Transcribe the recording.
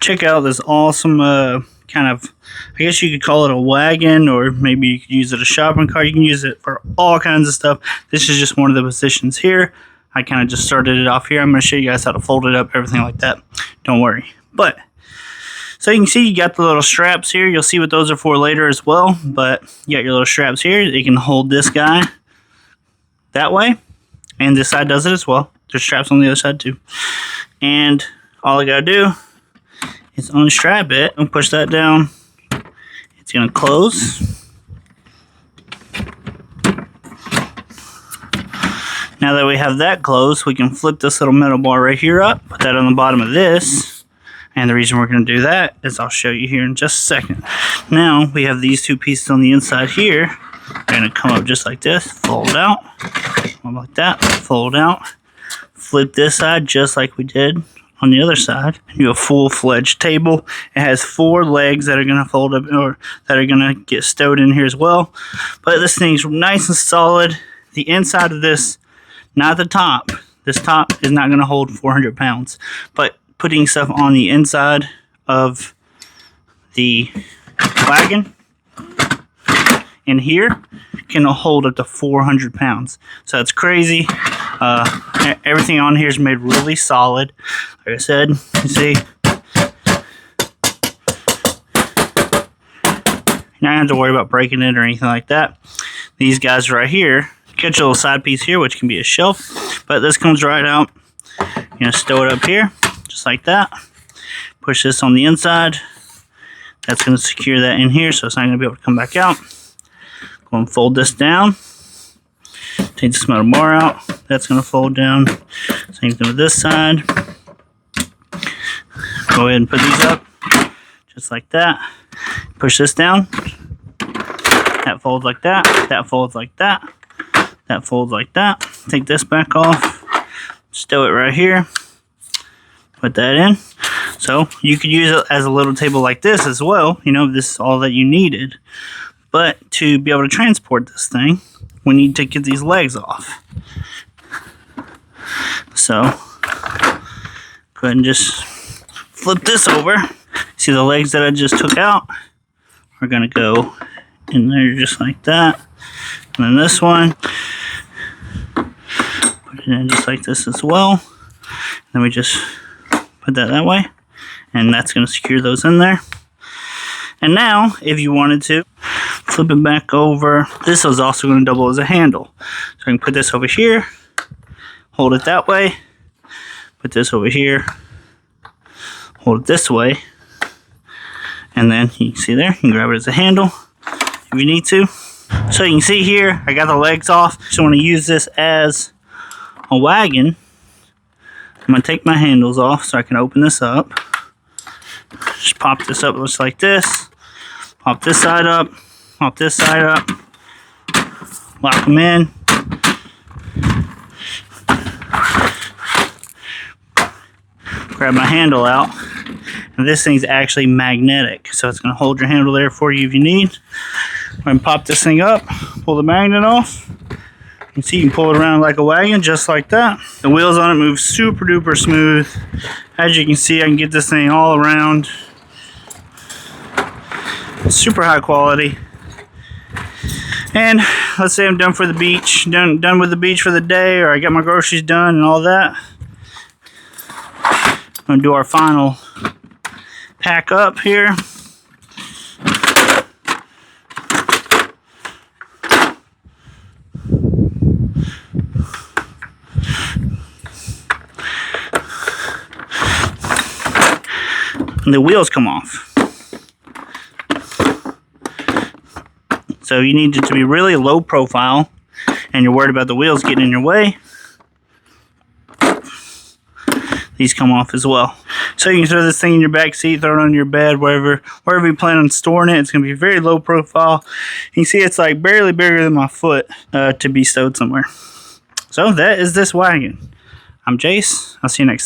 check out this awesome kind of, I guess you could call it a wagon, or maybe you could use it as a shopping cart. You can use it for all kinds of stuff. This is just one of the positions here. I kind of just started it off here. I'm going to show you guys how to fold it up, everything like that. Don't worry. But so you can see you got the little straps here. You'll see what those are for later as well. But you got your little straps here. You can hold this guy that way. And this side does it as well. There's straps on the other side too. And all I got to do is unstrap it and push that down. It's going to close. Now that we have that closed, we can flip this little metal bar right here up, put that on the bottom of this. And the reason we're going to do that is I'll show you here in just a second. Now we have these two pieces on the inside here. They're going to come up just like this, fold out, like that, fold out. Flip this side just like we did on the other side. You have a full-fledged table. It has 4 legs that are going to fold up, or that are going to get stowed in here as well. But this thing's nice and solid. The inside of this, not the top. This top is not going to hold 400 pounds. But putting stuff on the inside of the wagon in here can hold up to 400 pounds. So it's crazy. Everything on here is made really solid. Like I said, you see, you're not going to have to worry about breaking it or anything like that. These guys right here, get your little side piece here, which can be a shelf, but this comes right out. You're going to stow it up here, just like that. Push this on the inside. That's going to secure that in here, so it's not going to be able to come back out. Go and fold this down. Take this metal bar out. That's going to fold down. Same thing with this side. Go ahead and put these up, just like that. Push this down. That folds like that. That folds like that. That folds like that. Take this back off. Stow it right here. Put that in. So you could use it as a little table like this as well. You know, this is all that you needed. But to be able to transport this thing, we need to get these legs off. So go ahead and just flip this over. See, the legs that I just took out are going to go in there just like that. And then this one, put it in just like this as well. Then we just put that way. And that's going to secure those in there. And now, if you wanted to, flip it back over. This is also going to double as a handle. So I can put this over here, hold it that way, put this over here, hold it this way, and then you can see there, you can grab it as a handle if you need to. So you can see here, I got the legs off. So I want to use this as a wagon. I'm going to take my handles off so I can open this up. Just pop this up just like this. Pop this side up. Pop this side up. Lock them in. Grab my handle out. And this thing's actually magnetic, so it's going to hold your handle there for you if you need. Go ahead and pop this thing up. Pull the magnet off. You can see you can pull it around like a wagon, just like that. The wheels on it move super duper smooth. As you can see, I can get this thing all around. Super high quality. And let's say I'm done for the beach, done with the beach for the day, or I got my groceries done and all that. I'm gonna do our final pack up here. And the wheels come off. So you need it to be really low profile, and you're worried about the wheels getting in your way. These come off as well. So you can throw this thing in your back seat, throw it on your bed, wherever you plan on storing it. It's going to be very low profile. You can see it's like barely bigger than my foot to be stowed somewhere. So that is this wagon. I'm Jace. I'll see you next time.